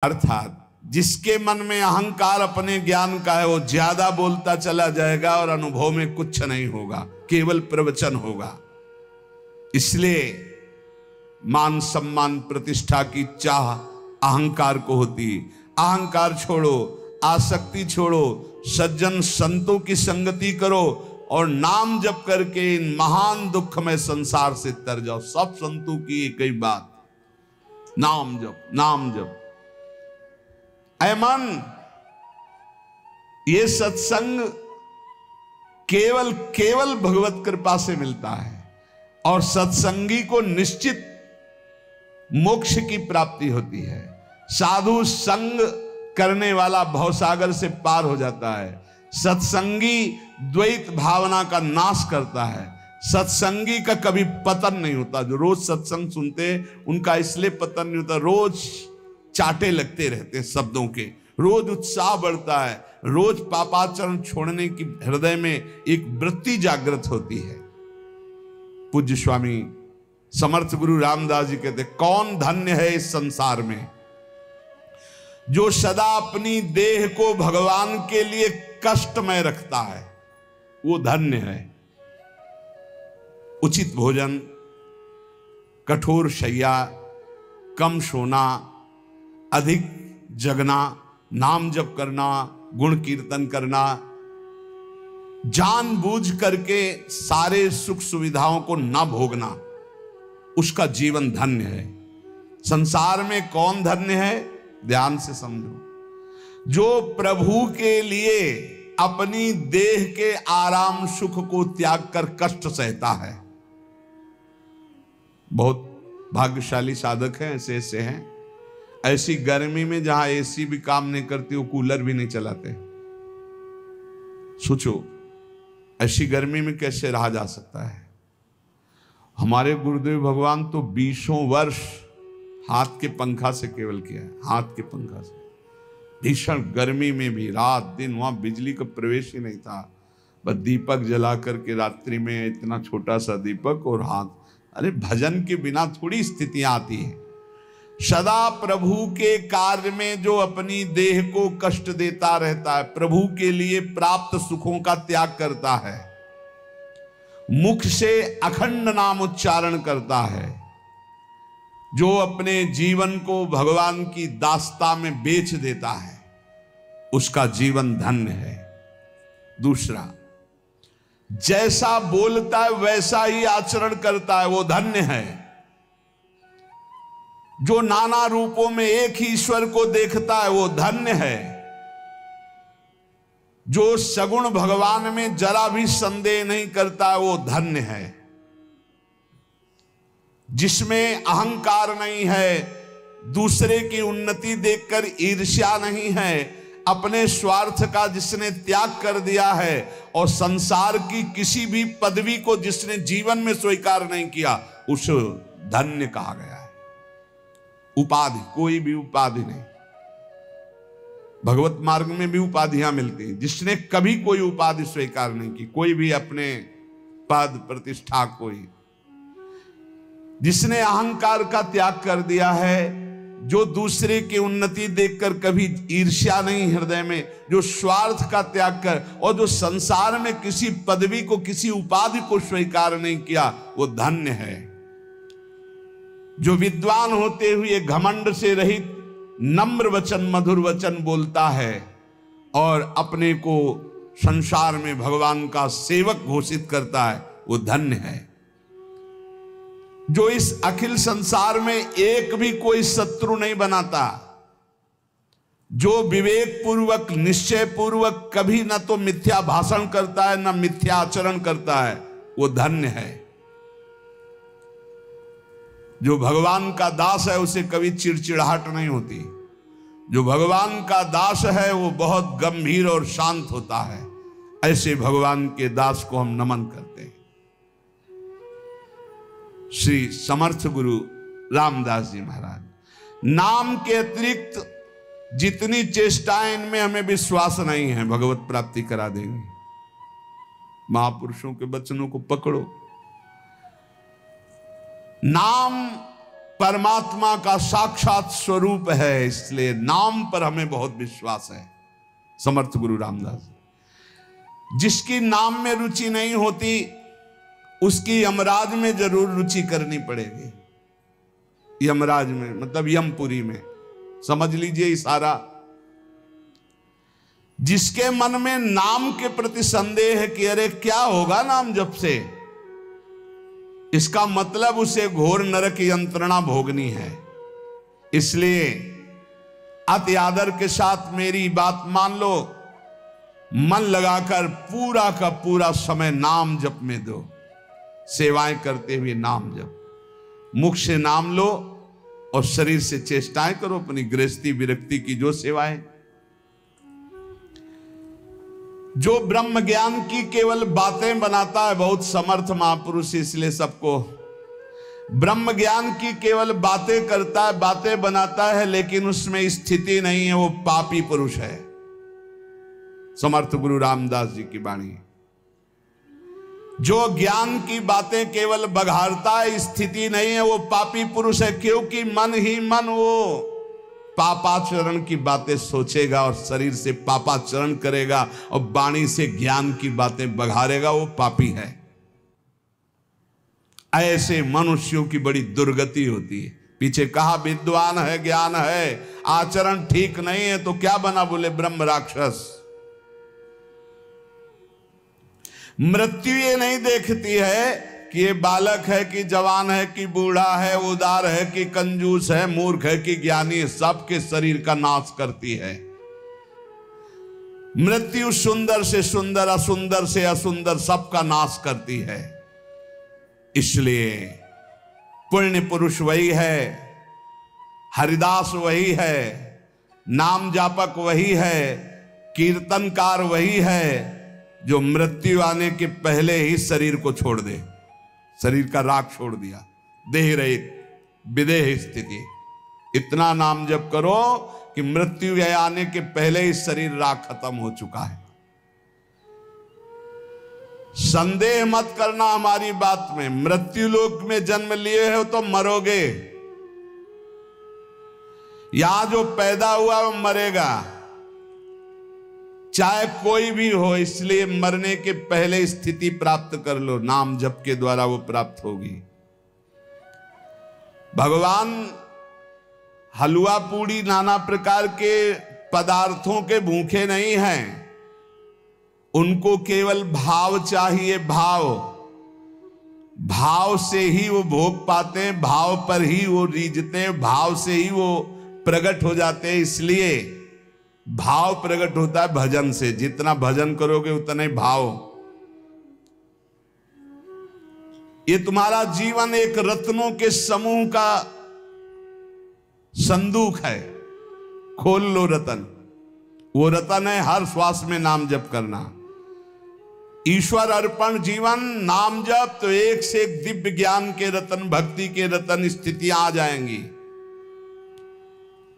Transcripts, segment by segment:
अर्थात जिसके मन में अहंकार अपने ज्ञान का है वो ज्यादा बोलता चला जाएगा और अनुभव में कुछ नहीं होगा, केवल प्रवचन होगा। इसलिए मान सम्मान प्रतिष्ठा की चाह अहंकार को होती। अहंकार छोड़ो, आसक्ति छोड़ो, सज्जन संतों की संगति करो और नाम जप करके इन महान दुख में संसार से तर जाओ। सब संतों की एक ही बात, नाम जप, नाम जप। ऐ मन, ये सत्संग केवल केवल भगवत कृपा से मिलता है और सत्संगी को निश्चित मोक्ष की प्राप्ति होती है। साधु संग करने वाला भवसागर से पार हो जाता है। सत्संगी द्वैत भावना का नाश करता है। सत्संगी का कभी पतन नहीं होता। जो रोज सत्संग सुनते उनका इसलिए पतन नहीं होता, रोज चाटे लगते रहते शब्दों के, रोज उत्साह बढ़ता है, रोज पापाचरण छोड़ने की हृदय में एक वृत्ति जागृत होती है। पूज्य स्वामी समर्थ गुरु रामदास जी कहते, कौन धन्य है इस संसार में जो सदा अपनी देह को भगवान के लिए कष्टमय रखता है, वो धन्य है। उचित भोजन, कठोर शैया, कम सोना, अधिक जगना, नाम जप करना, गुण कीर्तन करना, जानबूझ करके सारे सुख सुविधाओं को न भोगना, उसका जीवन धन्य है। संसार में कौन धन्य है? ध्यान से समझो। जो प्रभु के लिए अपनी देह के आराम सुख को त्याग कर कष्ट सहता है। बहुत भाग्यशाली साधक हैं, ऐसे ऐसे हैं। ऐसी गर्मी में जहां एसी भी काम नहीं करती, वो कूलर भी नहीं चलाते। सोचो ऐसी गर्मी में कैसे रहा जा सकता है। हमारे गुरुदेव भगवान तो 20 वर्ष हाथ के पंखा से केवल किया है, हाथ के पंखा से। भीषण गर्मी में भी रात दिन, वहां बिजली का प्रवेश ही नहीं था, बस दीपक जला करके रात्रि में, इतना छोटा सा दीपक और हाथ। अरे भजन के बिना थोड़ी स्थितियां आती है। सदा प्रभु के कार्य में जो अपनी देह को कष्ट देता रहता है, प्रभु के लिए प्राप्त सुखों का त्याग करता है, मुख से अखंड नाम उच्चारण करता है, जो अपने जीवन को भगवान की दास्ता में बेच देता है, उसका जीवन धन्य है। दूसरा, जैसा बोलता है वैसा ही आचरण करता है, वो धन्य है। जो नाना रूपों में एक ही ईश्वर को देखता है, वो धन्य है। जो सगुण भगवान में जरा भी संदेह नहीं करता है, वो धन्य है। जिसमें अहंकार नहीं है, दूसरे की उन्नति देखकर ईर्ष्या नहीं है, अपने स्वार्थ का जिसने त्याग कर दिया है और संसार की किसी भी पदवी को जिसने जीवन में स्वीकार नहीं किया, उस धन्य कहा गया है। उपाधि, कोई भी उपाधि नहीं। भगवत मार्ग में भी उपाधियां मिलती हैं। जिसने कभी कोई उपाधि स्वीकार नहीं की, कोई भी अपने पद प्रतिष्ठा, कोई जिसने अहंकार का त्याग कर दिया है, जो दूसरे की उन्नति देखकर कभी ईर्ष्या नहीं हृदय में, जो स्वार्थ का त्याग कर और जो संसार में किसी पदवी को, किसी उपाधि को स्वीकार नहीं किया, वो धन्य है। जो विद्वान होते हुए घमंड से रहित नम्र वचन, मधुर वचन बोलता है और अपने को संसार में भगवान का सेवक घोषित करता है, वो धन्य है। जो इस अखिल संसार में एक भी कोई शत्रु नहीं बनाता, जो विवेक पूर्वक, निश्चय पूर्वक कभी न तो मिथ्या भाषण करता है न मिथ्या आचरण करता है, वो धन्य है। जो भगवान का दास है उसे कभी चिड़चिड़ाहट नहीं होती। जो भगवान का दास है वो बहुत गंभीर और शांत होता है। ऐसे भगवान के दास को हम नमन करते हैं। श्री समर्थ गुरु रामदास जी महाराज, नाम के अतिरिक्त जितनी चेष्टाएं, इनमें हमें विश्वास नहीं है भगवत प्राप्ति करा देंगे। महापुरुषों के वचनों को पकड़ो। नाम परमात्मा का साक्षात स्वरूप है, इसलिए नाम पर हमें बहुत विश्वास है। समर्थ गुरु रामदास, जिसकी नाम में रुचि नहीं होती उसकी यमराज में जरूर रुचि करनी पड़ेगी। यमराज में मतलब यमपुरी में, समझ लीजिए इशारा। जिसके मन में नाम के प्रति संदेह है कि अरे क्या होगा नाम जप से, इसका मतलब उसे घोर नरक यंत्रणा भोगनी है। इसलिए अति आदर के साथ मेरी बात मान लो, मन लगाकर पूरा का पूरा समय नाम जप में दो। सेवाएं करते हुए नाम जप, मुख से नाम लो और शरीर से चेष्टाएं करो अपनी गृहस्थी विरक्ति की जो सेवाएं। जो ब्रह्म ज्ञान की केवल बातें बनाता है, बहुत समर्थ महापुरुष, इसलिए सबको ब्रह्म ज्ञान की केवल बातें करता है, बातें बनाता है, लेकिन उसमें स्थिति नहीं है, वो पापी पुरुष है। समर्थ गुरु रामदास जी की वाणी। जो ज्ञान की बातें केवल बघाड़ता है, स्थिति नहीं है, वो पापी पुरुष है। क्योंकि मन ही मन वो पापाचरण की बातें सोचेगा और शरीर से पापाचरण करेगा और वाणी से ज्ञान की बातें बघाड़ेगा, वो पापी है। ऐसे मनुष्यों की बड़ी दुर्गति होती है। पीछे कहा विद्वान है, ज्ञान है, आचरण ठीक नहीं है तो क्या बना, बोले ब्रह्म राक्षस। मृत्यु ये नहीं देखती है कि ये बालक है कि जवान है कि बूढ़ा है, उदार है कि कंजूस है, मूर्ख है कि ज्ञानी है, सबके शरीर का नाश करती है। मृत्यु सुंदर से सुंदर, असुंदर से असुंदर, सबका नाश करती है। इसलिए पुण्य पुरुष वही है, हरिदास वही है, नाम जापक वही है, कीर्तनकार वही है, जो मृत्यु आने के पहले ही शरीर को छोड़ दे, शरीर का राख छोड़ दिया, देह रहित विदेह स्थिति। इतना नाम जप करो कि मृत्यु आने के पहले ही शरीर राख खत्म हो चुका है। संदेह मत करना हमारी बात में। मृत्यु लोक में जन्म लिए हो तो मरोगे, यहां जो पैदा हुआ वो मरेगा, चाहे कोई भी हो। इसलिए मरने के पहले स्थिति प्राप्त कर लो, नाम जप के द्वारा वो प्राप्त होगी। भगवान हलवा पूड़ी नाना प्रकार के पदार्थों के भूखे नहीं हैं, उनको केवल भाव चाहिए। भाव से ही वो भोग पाते हैं, भाव पर ही वो रीझते हैं, भाव से ही वो प्रकट हो जाते हैं। इसलिए भाव प्रकट होता है भजन से, जितना भजन करोगे उतना ही भाव। ये तुम्हारा जीवन एक रत्नों के समूह का संदूक है, खोल लो रतन। वो रतन है हर श्वास में नाम जप करना। ईश्वर अर्पण जीवन नाम जप, तो एक से एक दिव्य ज्ञान के रतन, भक्ति के रतन स्थितियां आ जाएंगी।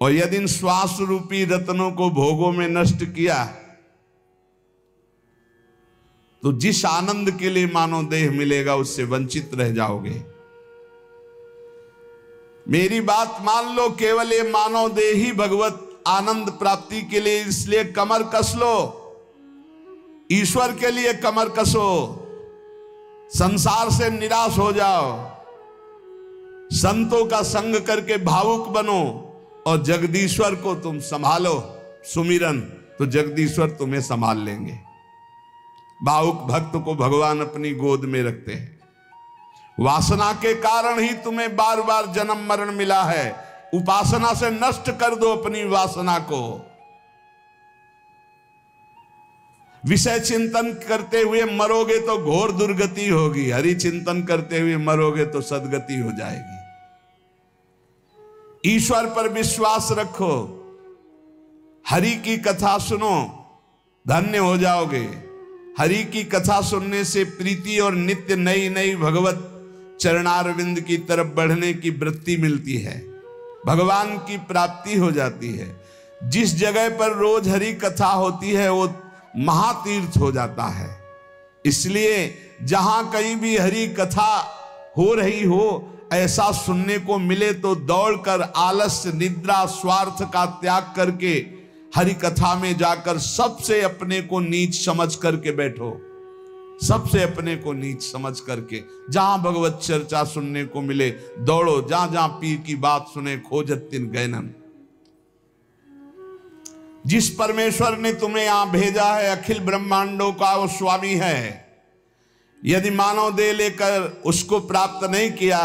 और यदि इन श्वास रूपी रत्नों को भोगों में नष्ट किया तो जिस आनंद के लिए मानव देह मिलेगा उससे वंचित रह जाओगे। मेरी बात मान लो, केवल ये मानव देह ही भगवत आनंद प्राप्ति के लिए, इसलिए कमर कस लो, ईश्वर के लिए कमर कसो, संसार से निराश हो जाओ, संतों का संग करके भावुक बनो और जगदीश्वर को तुम संभालो। सुमिरन तो जगदीश्वर तुम्हें संभाल लेंगे। भावुक भक्त को भगवान अपनी गोद में रखते हैं। वासना के कारण ही तुम्हें बार बार जन्म मरण मिला है। उपासना से नष्ट कर दो अपनी वासना को। विषय चिंतन करते हुए मरोगे तो घोर दुर्गति होगी, हरि चिंतन करते हुए मरोगे तो सदगति हो जाएगी। ईश्वर पर विश्वास रखो, हरि की कथा सुनो, धन्य हो जाओगे। हरि की कथा सुनने से प्रीति और नित्य नई नई भगवत चरणारविंद की तरफ बढ़ने की वृत्ति मिलती है, भगवान की प्राप्ति हो जाती है। जिस जगह पर रोज हरि कथा होती है वो महातीर्थ हो जाता है। इसलिए जहां कहीं भी हरि कथा हो रही हो, ऐसा सुनने को मिले तो दौड़कर आलस्य, निद्रा, स्वार्थ का त्याग करके हरि कथा में जाकर सबसे अपने को नीच समझ करके बैठो। सबसे अपने को नीच समझ करके जहां भगवत चर्चा सुनने को मिले दौड़ो, जहां जहां पीर की बात सुने खोजत तिन गैनन। जिस परमेश्वर ने तुम्हें यहां भेजा है, अखिल ब्रह्मांडों का वो स्वामी है। यदि मानव देह लेकर उसको प्राप्त नहीं किया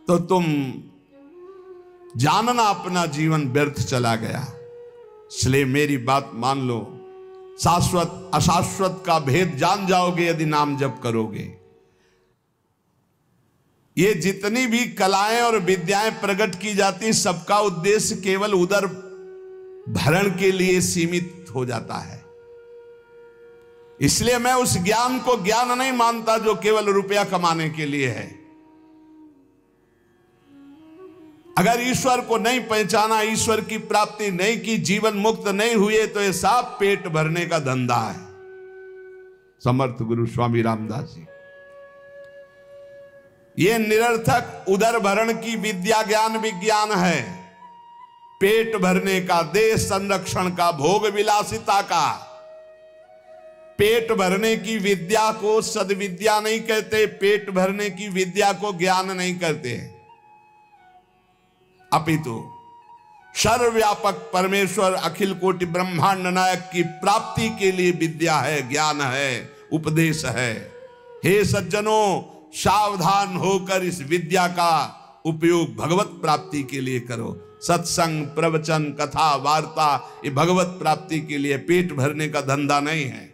तो तुम जानना अपना जीवन व्यर्थ चला गया। इसलिए मेरी बात मान लो, शाश्वत अशाश्वत का भेद जान जाओगे यदि नाम जप करोगे। ये जितनी भी कलाएं और विद्याएं प्रकट की जाती, सबका उद्देश्य केवल उदर भरण के लिए सीमित हो जाता है। इसलिए मैं उस ज्ञान को ज्ञान नहीं मानता जो केवल रुपया कमाने के लिए है। अगर ईश्वर को नहीं पहचाना, ईश्वर की प्राप्ति नहीं की, जीवन मुक्त नहीं हुए तो ये सब पेट भरने का धंधा है। समर्थ गुरु स्वामी रामदास जी, ये निरर्थक उदर भरण की विद्या ज्ञान विज्ञान है। पेट भरने का, देश संरक्षण का, भोग विलासिता का। पेट भरने की विद्या को सद्विद्या नहीं कहते, पेट भरने की विद्या को ज्ञान नहीं कहते, अपितु सर्वव्यापक परमेश्वर अखिल कोटि ब्रह्मांड नायक की प्राप्ति के लिए विद्या है, ज्ञान है, उपदेश है। हे सज्जनों, सावधान होकर इस विद्या का उपयोग भगवत प्राप्ति के लिए करो। सत्संग, प्रवचन, कथा, वार्ता ये भगवत प्राप्ति के लिए, पेट भरने का धंधा नहीं है।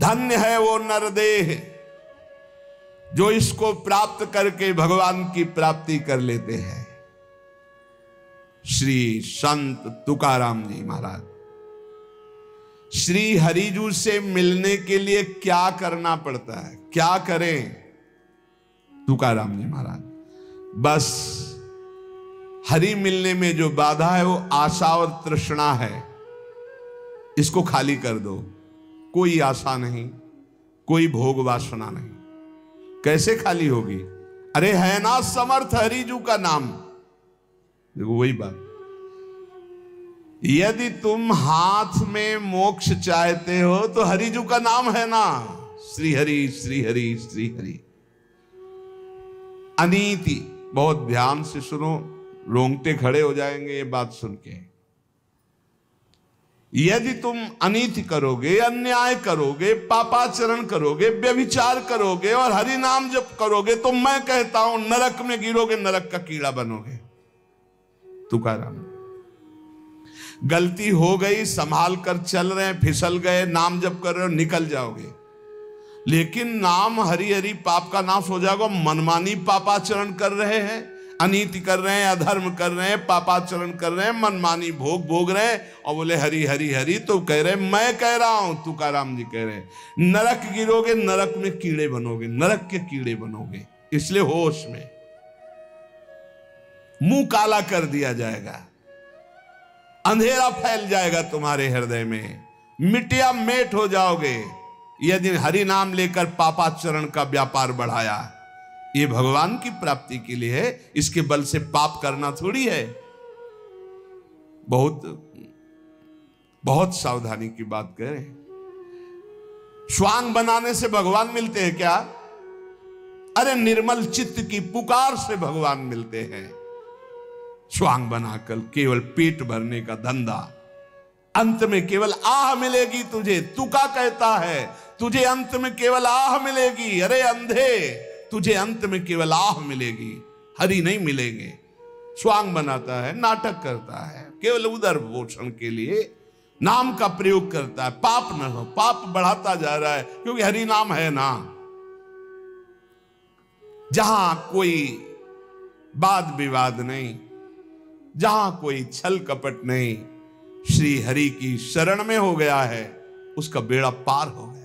धन्य है वो नरदेह जो इसको प्राप्त करके भगवान की प्राप्ति कर लेते हैं। श्री संत तुकाराम जी महाराज, श्री हरिजू से मिलने के लिए क्या करना पड़ता है, क्या करें? तुकाराम जी महाराज, बस हरि मिलने में जो बाधा है वो आशा और तृष्णा है, इसको खाली कर दो। कोई आशा नहीं, कोई भोग वासना नहीं। कैसे खाली होगी? अरे है ना समर्थ हरिजू का नाम। देखो वही बात, यदि तुम हाथ में मोक्ष चाहते हो तो हरिजू का नाम है ना, श्री हरि श्री हरि श्री हरि। अनीति, बहुत ध्यान से सुनो, रोंगटे खड़े हो जाएंगे ये बात सुन के। यदि तुम अनीति करोगे, अन्याय करोगे, पापाचरण करोगे, व्यभिचार करोगे और हरि नाम जप करोगे तो मैं कहता हूं नरक में गिरोगे, नरक का कीड़ा बनोगे। तुकाराम, गलती हो गई, संभाल कर चल रहे हैं, फिसल गए, नाम जप कर रहे हो, निकल जाओगे। लेकिन नाम हरि हरि पाप का नाश हो जाएगा। मनमानी पापाचरण कर रहे हैं, अनीति कर रहे हैं, अधर्म कर रहे हैं, पापाचरण कर रहे हैं, मनमानी भोग भोग रहे हैं और बोले हरि हरि हरि। तो कह रहे मैं कह रहा हूं, तुकाराम जी कह रहे हैं, नरक गिरोगे, नरक में कीड़े बनोगे, नरक के कीड़े बनोगे। इसलिए होश में, मुंह काला कर दिया जाएगा, अंधेरा फैल जाएगा तुम्हारे हृदय में, मिटिया मेट हो जाओगे यदि हरि नाम लेकर पापाचरण का व्यापार बढ़ाया। ये भगवान की प्राप्ति के लिए है, इसके बल से पाप करना थोड़ी है। बहुत बहुत सावधानी की बात कह रहे हैं। स्वांग बनाने से भगवान मिलते हैं क्या? अरे निर्मल चित्त की पुकार से भगवान मिलते हैं। स्वांग बनाकर केवल पेट भरने का धंधा, अंत में केवल आह मिलेगी तुझे। तुका कहता है तुझे अंत में केवल आह मिलेगी। अरे अंधे, तुझे अंत में केवल आह मिलेगी, हरि नहीं मिलेंगे। स्वांग बनाता है, नाटक करता है, केवल उदर पोषण के लिए नाम का प्रयोग करता है। पाप न हो, पाप बढ़ाता जा रहा है क्योंकि हरि नाम है ना। जहां कोई वाद विवाद नहीं, जहां कोई छल कपट नहीं, श्री हरि की शरण में हो गया है, उसका बेड़ा पार हो गया।